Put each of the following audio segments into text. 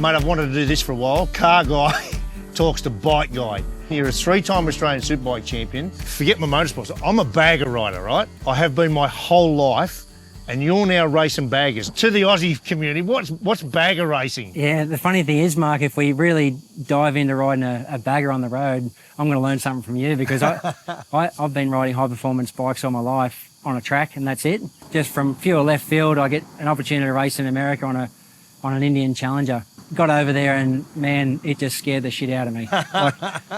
Mate, I've wanted to do this for a while. Car guy talks to bike guy. You're a 3-time Australian Superbike champion. Forget my motorsports. I'm a bagger rider, right? I have been my whole life, and you're now racing baggers. To the Aussie community, what's bagger racing? Yeah, the funny thing is, Mark, if we really dive into riding a bagger on the road, I'm going to learn something from you because I've been riding high-performance bikes all my life on a track, and that's it. Just from pure left field, I get an opportunity to race in America on an Indian Challenger. Got over there and, man, it just scared the shit out of me. Like,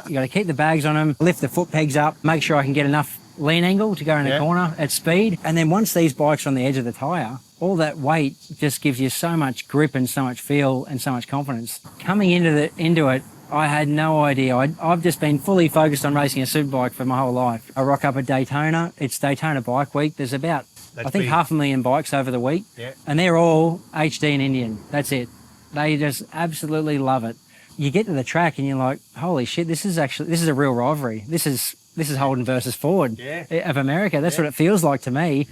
you got to keep the bags on them, lift the foot pegs up, make sure I can get enough lean angle to go in the corner at speed. And then once these bikes are on the edge of the tyre, all that weight just gives you so much grip and so much feel and so much confidence. Coming into it, I had no idea. I've just been fully focused on racing a superbike for my whole life. I rock up at Daytona. It's Daytona Bike Week. There's about, I think, big. 500,000 bikes over the week. Yeah. And they're all HD and Indian. That's it. They just absolutely love it. You get to the track and you're like, holy shit, this is a real rivalry. This is Holden versus Ford of America. That's what it feels like to me.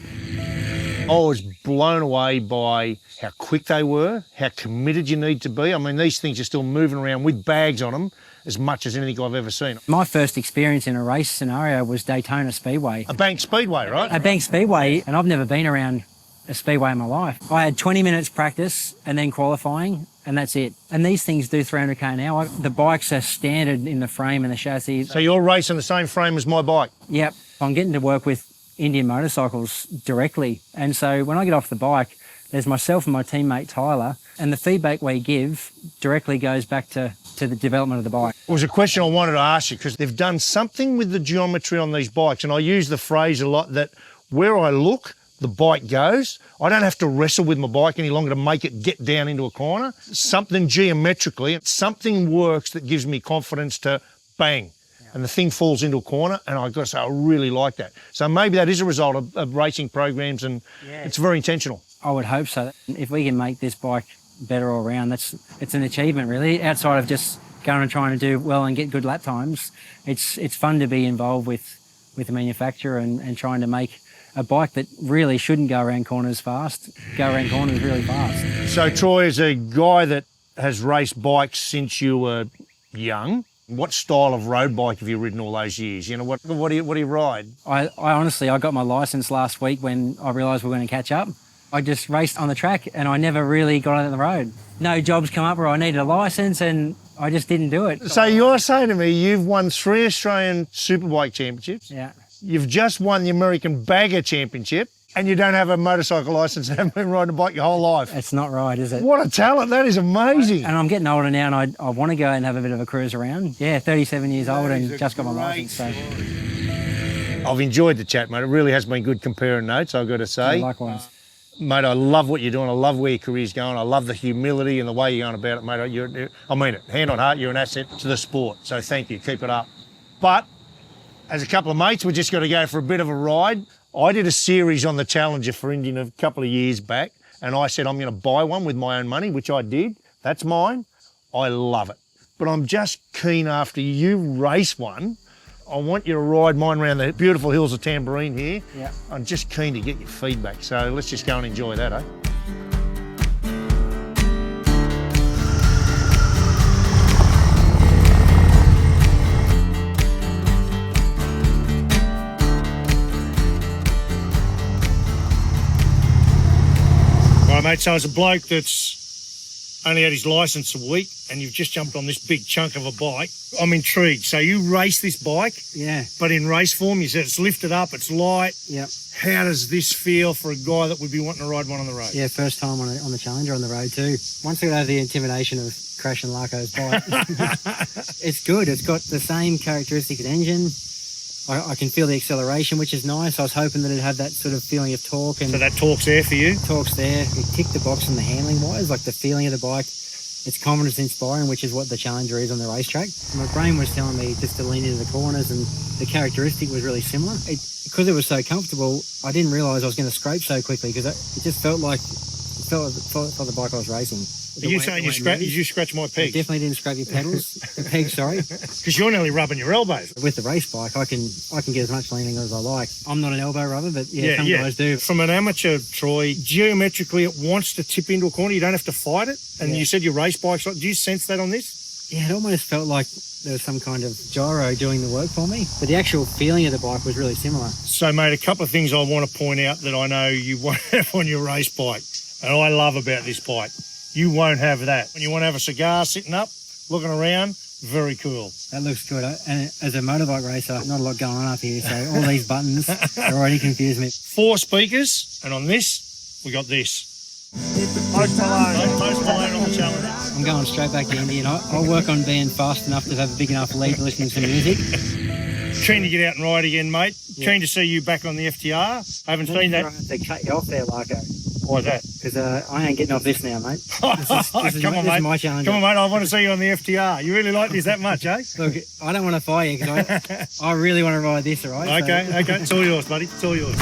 I was blown away by how quick they were, how committed you need to be. I mean, these things are still moving around with bags on them as much as anything I've ever seen. My first experience in a race scenario was Daytona Speedway. A bank speedway, right? A bank speedway, and I've never been around a speedway in my life. I had 20 minutes practice and then qualifying, and that's it. And these things do 300k an hour. The bikes are standard in the frame and the chassis. So you're racing the same frame as my bike? Yep. I'm getting to work with Indian motorcycles directly. And so when I get off the bike, there's myself and my teammate Tyler, and the feedback we give directly goes back to the development of the bike. It was a question I wanted to ask you because they've done something with the geometry on these bikes, and I use the phrase a lot that where I look, the bike goes. I don't have to wrestle with my bike any longer to make it get down into a corner. Something geometrically, something works that gives me confidence to bang, and the thing falls into a corner, and I've got to say, I really like that. So maybe that is a result of racing programs, and it's very intentional. I would hope so. If we can make this bike better all around, it's an achievement, really. Outside of just going and trying to do well and get good lap times, it's fun to be involved with the manufacturer and trying to make a bike that really shouldn't go around corners fast, go around corners really fast. So Troy, as a guy that has raced bikes since you were young, what style of road bike have you ridden all those years? You know, what do you ride? I honestly, I got my licence last week when I realised we were going to catch up. I just raced on the track and I never really got on the road. No jobs come up where I needed a licence and I just didn't do it. So you're saying to me you've won 3 Australian Superbike championships? Yeah. You've just won the American Bagger Championship and you don't have a motorcycle licence and haven't been riding a bike your whole life. It's not right, is it? What a talent. That is amazing. And I'm getting older now and I want to go and have a bit of a cruise around. Yeah, 37 years old and just got my licence. So. I've enjoyed the chat, mate. It really has been good comparing notes, I've got to say. Yeah, likewise. Mate, I love what you're doing. I love where your career's going. I love the humility and the way you're going about it, mate. I mean it. Hand on heart, you're an asset to the sport. So thank you. Keep it up. But as a couple of mates, we're just going to go for a bit of a ride. I did a series on the Challenger for Indian a couple of years back, and I said I'm going to buy one with my own money, which I did. That's mine. I love it. But I'm just keen after you race one, I want you to ride mine around the beautiful hills of Tamborine here. Yeah. I'm just keen to get your feedback. So let's just go and enjoy that, eh? Right, mate, so as a bloke that's only had his licence a week and you've just jumped on this big chunk of a bike, I'm intrigued. So you race this bike, but in race form, you said it's lifted up, it's light. Yep. How does this feel for a guy that would be wanting to ride one on the road? Yeah, first time on the Challenger on the road too. Once I got over the intimidation of crashing Larko's bike, it's good. It's got the same characteristic engine. I can feel the acceleration, which is nice. I was hoping that it'd have that sort of feeling of torque. And so that torque's there for you? Torque's there. It ticked the box on the handling wise, like the feeling of the bike. It's confidence inspiring, which is what the Challenger is on the racetrack. My brain was telling me just to lean into the corners, and the characteristic was really similar. Because it was so comfortable, I didn't realise I was going to scrape so quickly because it just felt like the bike I was racing. Are you saying you scratch my I pegs? definitely didn't scrape your pedals, the pegs, sorry. Because you're nearly rubbing your elbows. With the race bike, I can get as much leaning as I like. I'm not an elbow rubber, but some guys do. From an amateur, Troy, geometrically it wants to tip into a corner. You don't have to fight it. And you said your race bike's like, do you sense that on this? Yeah, it almost felt like there was some kind of gyro doing the work for me. But the actual feeling of the bike was really similar. So, mate, a couple of things I want to point out that I know you won't have on your race bike. And I love about this bike. You won't have that. When you want to have a cigar sitting up, looking around, very cool. That looks good. And as a motorbike racer, not a lot going on up here. So all these buttons already confuse me. 4 speakers. And on this, we got this. Post Malone on the challenge. I'm going straight back to Indy, and I'll work on being fast enough to have a big enough lead to listen to some music. Keen to get out and ride again, mate. Yeah. Keen to see you back on the FTR. I haven't seen that. I have to cut you off there, Larko. Why's that? Because I ain't getting off this now, mate. This Come on, mate. Is my challenge. Come on, mate. I want to see you on the FTR. You really like this that much, eh? Look, I don't want to fire you because I really want to ride this, all right? Okay. It's all yours, buddy. It's all yours.